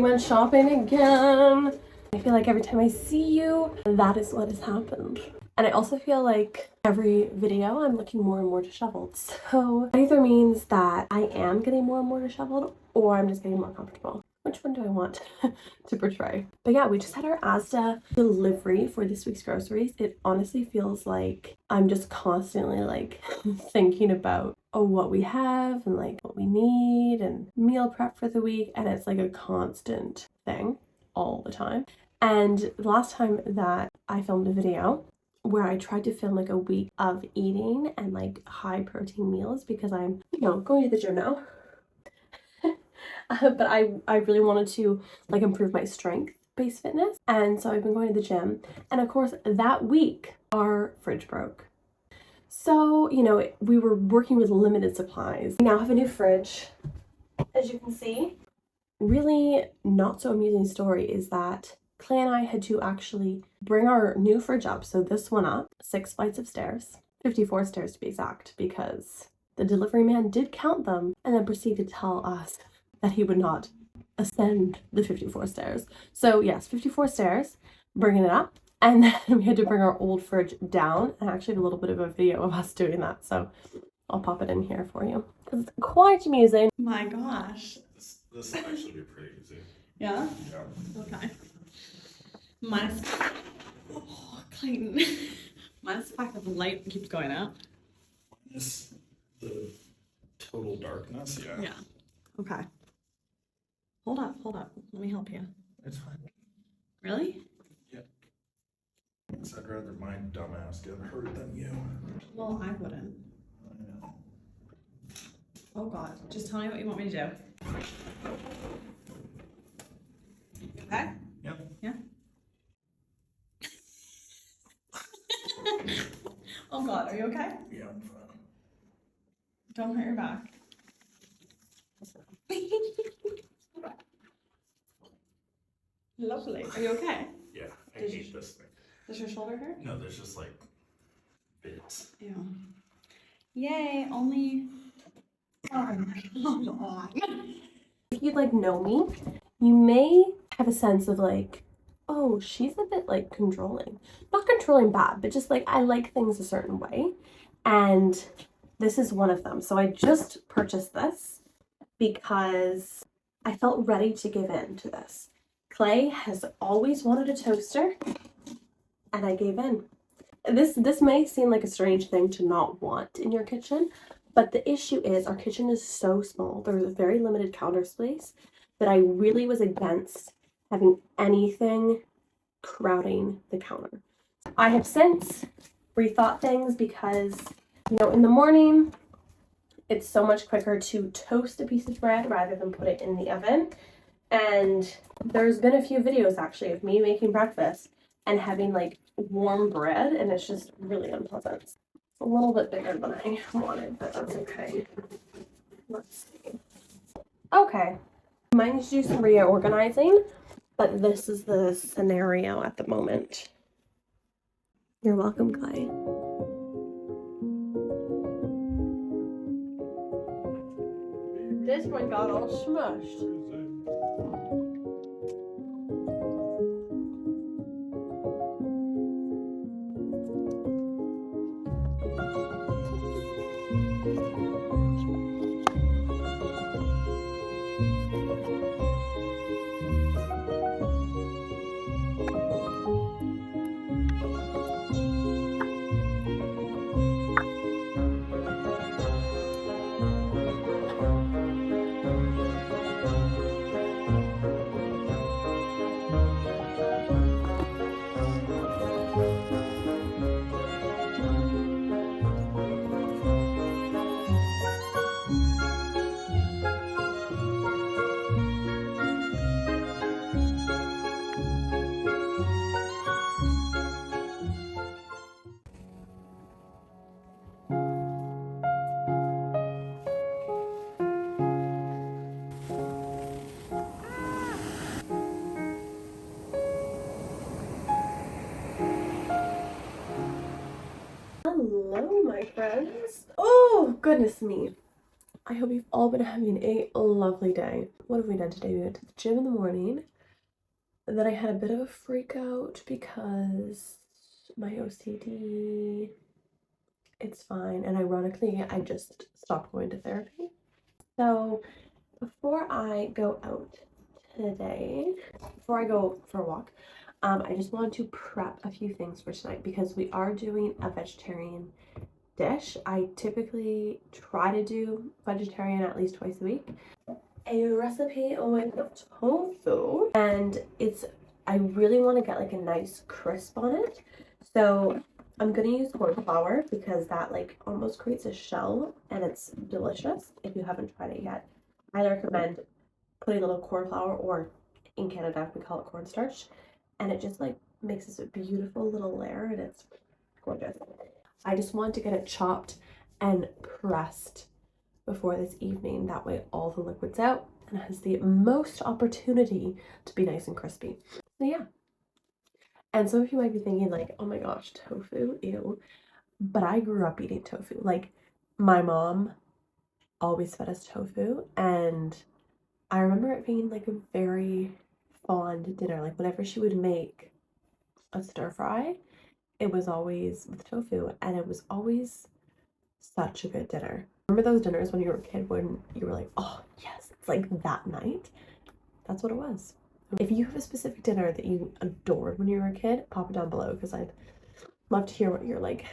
we went shopping again. I feel like every time I see you, that is what has happened. And I also feel like every video I'm looking more and more disheveled. So it either means that I am getting more and more disheveled or I'm just getting more comfortable. Which one do I want to portray? But yeah, we just had our Asda delivery for this week's groceries. It honestly feels like I'm just constantly like thinking about what we have and like what we need and meal prep for the week. And it's like a constant thing all the time. And the last time that I filmed a video where I tried to film like a week of eating and like high protein meals because I'm, going to the gym now. But I really wanted to like improve my strength-based fitness. And so I've been going to the gym. And of course, that week, our fridge broke. So, we were working with limited supplies. We now have a new fridge, as you can see. Really not so amusing story is that Clay and I had to actually bring our new fridge up, so this one up, 6 flights of stairs, 54 stairs to be exact, because the delivery man did count them and then proceeded to tell us that he would not ascend the 54 stairs. So yes, 54 stairs, bringing it up, and then we had to bring our old fridge down, and actually have a little bit of a video of us doing that, so I'll pop it in here for you, because it's quite amusing. My gosh. This will actually be pretty easy. Yeah? Yeah. Okay. Minus... Oh, Clayton. Minus the fact that the light keeps going out. Minus the total darkness, yeah. Yeah. Okay. Hold up. Let me help you. It's fine. Really? Yeah. I'd rather my dumbass get hurt than you. Well, I wouldn't. I know. Oh god. Just tell me what you want me to do. Okay? Yep. Yeah? Oh god, are you okay? Yeah, I'm fine. Don't hurt your back. Lovely. Are you okay? Yeah, I Did hate you- this thing. Does your shoulder hurt? No, there's just like bits. Ew. Yay, only... Oh, come on. If you like know me, you may have a sense of like, oh, she's a bit like controlling. Not controlling bad, but just like I like things a certain way. And this is one of them. So I just purchased this because I felt ready to give in to this. Clay has always wanted a toaster and I gave in. This may seem like a strange thing to not want in your kitchen, but the issue is our kitchen is so small. There's a very limited counter space that I really was against having anything crowding the counter. I have since rethought things because, in the morning, it's so much quicker to toast a piece of bread rather than put it in the oven. And there's been a few videos actually of me making breakfast and having like warm bread, and it's just really unpleasant. It's a little bit bigger than I wanted, but that's okay. Let's see. Okay, I might need to do some reorganizing, but this is the scenario at the moment. You're welcome, Clay. This one got all smushed. Hello, my friends. Oh, goodness me. I hope you've all been having a lovely day. What have we done today? We went to the gym in the morning. And then I had a bit of a freak out because my OCD, it's fine. And ironically, I just stopped going to therapy. So before I go out today, before I go for a walk, I just wanted to prep a few things for tonight because we are doing a vegetarian dish. I typically try to do vegetarian at least twice a week. A recipe with tofu, and I really want to get like a nice crisp on it. So I'm gonna use corn flour because that like almost creates a shell and it's delicious. If you haven't tried it yet, I recommend putting a little corn flour, or in Canada we call it cornstarch, and it just like makes this a beautiful little layer and it's gorgeous. I just want to get it chopped and pressed before this evening. That way all the liquid's out and it has the most opportunity to be nice and crispy. So yeah. And some of you might be thinking like, oh my gosh, tofu, ew. But I grew up eating tofu. Like my mom always fed us tofu, and I remember it being like a very fond dinner. Like whenever she would make a stir fry, it was always with tofu, and it was always such a good dinner. Remember those dinners when you were a kid when you were like, oh yes, it's like that night? That's what it was. If you have a specific dinner that you adored when you were a kid, pop it down below because I'd love to hear what your like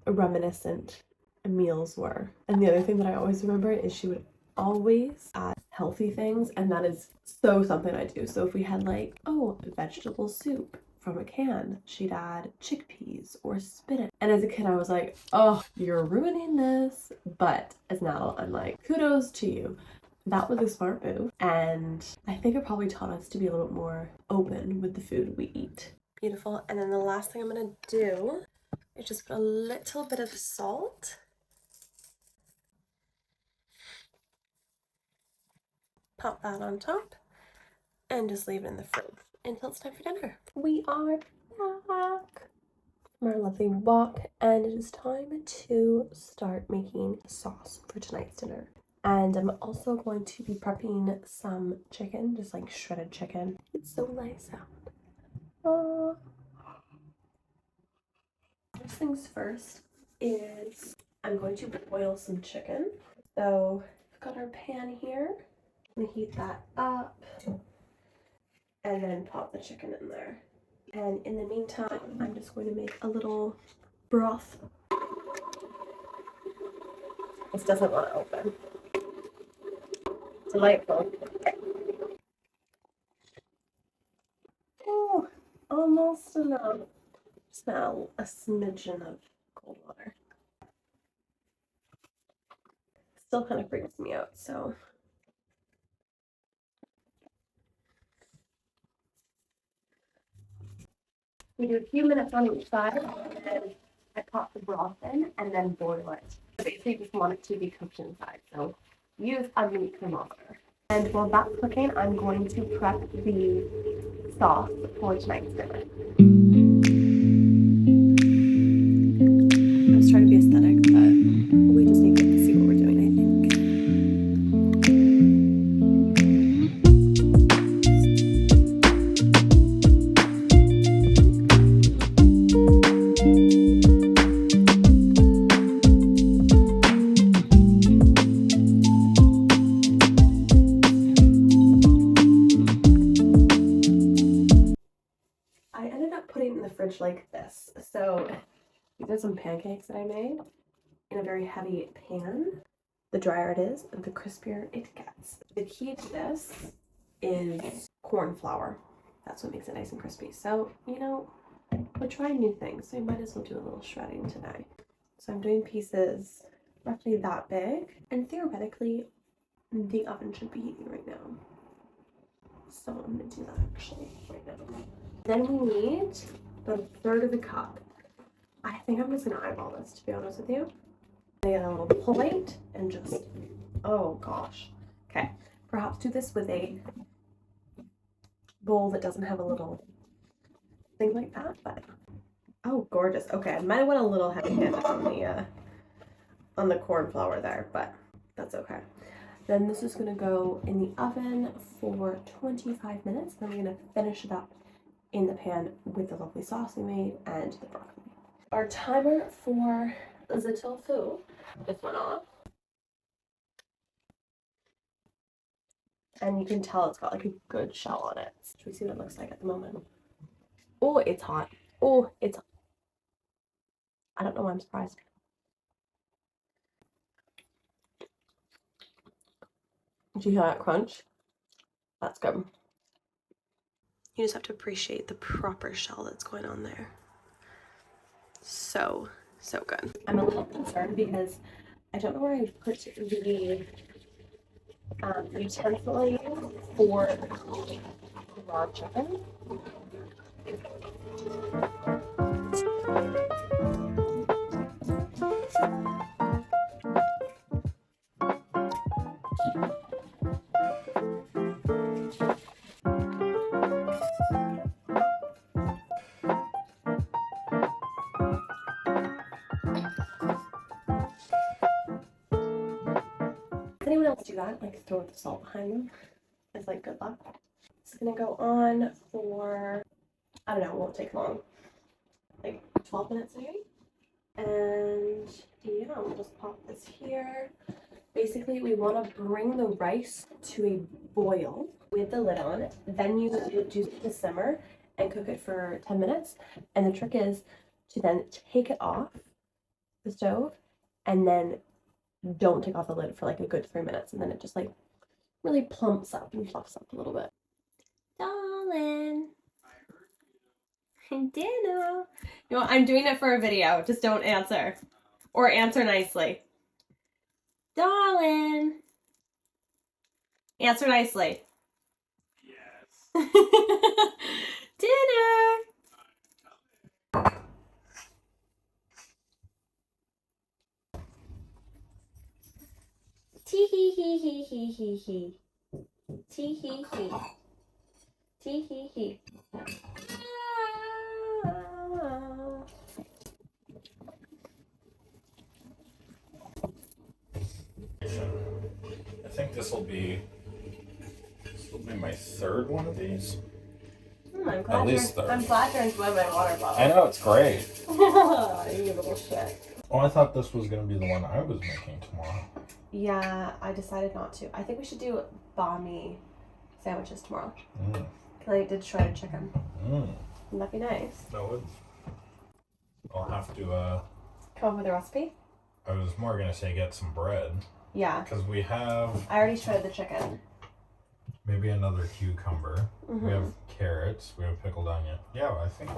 reminiscent meals were. And the other thing that I always remember is she would always add healthy things, and that is so something I do. So if we had like, oh, vegetable soup from a can, she'd add chickpeas or spinach. And as a kid I was like, oh, you're ruining this. But as an adult I'm like, kudos to you. That was a smart move, and I think it probably taught us to be a little bit more open with the food we eat. Beautiful. And then the last thing I'm gonna do is just put a little bit of salt. Pop that on top and just leave it in the fridge until it's time for dinner. We are back from our lovely walk, and it is time to start making sauce for tonight's dinner. And I'm also going to be prepping some chicken, just like shredded chicken. It's so nice out. Oh. First things first is I'm going to boil some chicken. So I've got our pan here. I'm gonna heat that up and then pop the chicken in there. And in the meantime, I'm just going to make a little broth. This doesn't want to open. Delightful. Oh, almost enough. Smell a smidgen of cold water. Still kind of freaks me out, so. We do a few minutes on each side, and then I pop the broth in and then boil it. Basically, just want it to be cooked inside, so use a meat thermometer. And while that's cooking, I'm going to prep the sauce for tonight's dinner. I was trying to be aesthetic, but we just need to see what we're doing, I think. I ended up putting it in the fridge like this. So these are some pancakes that I made in a very heavy pan. The drier it is, the crispier it gets. The key to this is corn flour. That's what makes it nice and crispy. So, you know, we're trying new things, so we might as well do a little shredding today. So I'm doing pieces roughly that big, and theoretically, the oven should be heating right now. So I'm gonna do that actually right now. Then we need about a third of a cup. I think I'm just gonna eyeball this, to be honest with you. I get a little plate and just, oh gosh. Okay, perhaps do this with a bowl that doesn't have a little thing like that, but oh, gorgeous. Okay, I might have went a little heavy-handed on the corn flour there, but That's okay. Then this is gonna go in the oven for 25 minutes. Then we're gonna finish it up in the pan with the lovely sauce we made and the broccoli. Our timer for the tofu just went off. And you can tell it's got like a good shell on it. Should we see what it looks like at the moment? Oh, it's hot. Oh, it's hot. I don't know why I'm surprised. Did you hear that crunch? That's good. You just have to appreciate the proper shell that's going on there. So good. I'm a little concerned because I don't know where I put the utensil I use for raw chicken. Does anyone else do that? Like throw the salt behind them? It's like good luck. It's gonna go on for, I don't know, it won't take long. Like 12 minutes maybe? And yeah, we'll just pop this here. Basically, we want to bring the rice to a boil with the lid on. Then you reduce it to simmer and cook it for 10 minutes. And the trick is to then take it off the stove and then don't take off the lid for like a good 3 minutes. And then it just like really plumps up and fluffs up a little bit. Darling. Dinner. No, I'm doing it for a video. Just don't answer. Or answer nicely. Darling. Answer nicely. Yes. Dinner. Tee hee hee hee hee hee hee. Tee hee hee. Tee hee hee. I think this will be my third one of these. I'm At least I'm glad you're enjoying my water bottle. I know, it's great. You little shit. Oh, I thought this was going to be the one I was making tomorrow. Yeah, I decided not to. I think we should do banh mi sandwiches tomorrow. Mm. Because I did shredded chicken. Mm. Wouldn't that be nice? That would. I'll have to, Come up with a recipe? I was more going to say get some bread. Yeah. Because we have I already shredded the chicken. maybe another cucumber. Mm-hmm. We have carrots. We have pickled onion. Yeah, I think.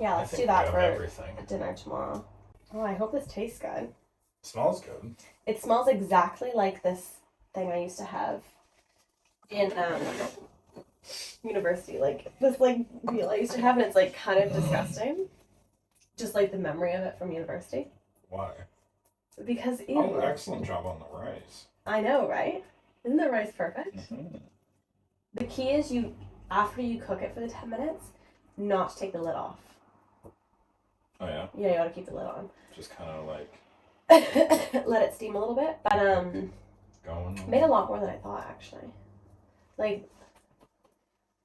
Yeah, I let's think do that we for have everything. dinner tomorrow. Oh, I hope this tastes good. Smells good. It smells exactly like this thing I used to have in university. Like this like meal I used to have, and it's like kind of disgusting. Just like the memory of it from university. Why? Because ew. Oh, excellent job on the rice. I know, right? Isn't the rice perfect? Mm-hmm. The key is you, after you cook it for the 10 minutes, not to take the lid off. Oh yeah. Yeah, you gotta keep the lid on. Just kind of like Let it steam a little bit, but going. made a lot more than I thought actually. Like,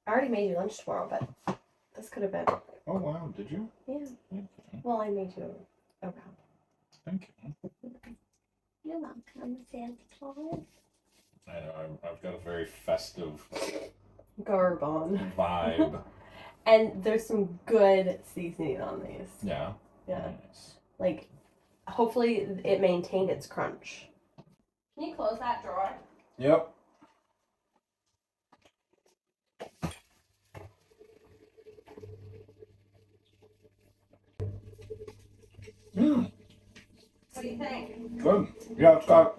I already made you lunch tomorrow, but this could have been. Oh wow! Did you? Yeah. Okay. Well, I made you a wrap. Thank you. You're welcome, Santa Claus. I know. I've got a very festive Garbon. vibe. And there's some good seasoning on these. Yeah. Yeah. Nice. Like, hopefully it maintained its crunch. Can you close that drawer? Yep. Mm, What do you think? good. Yeah, it's got.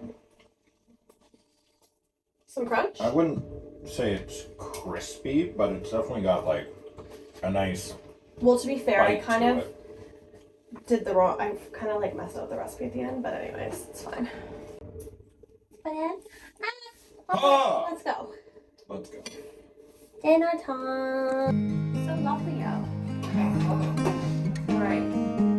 Some crunch? I wouldn't say it's crispy, but it's definitely got like a nice. Well, to be fair, I bite kind to of it. did the wrong. I kind of like messed up the recipe at the end, but anyways, it's fine. But then, Ah! let's go. Let's go. Dinner time. So lovely out. All right.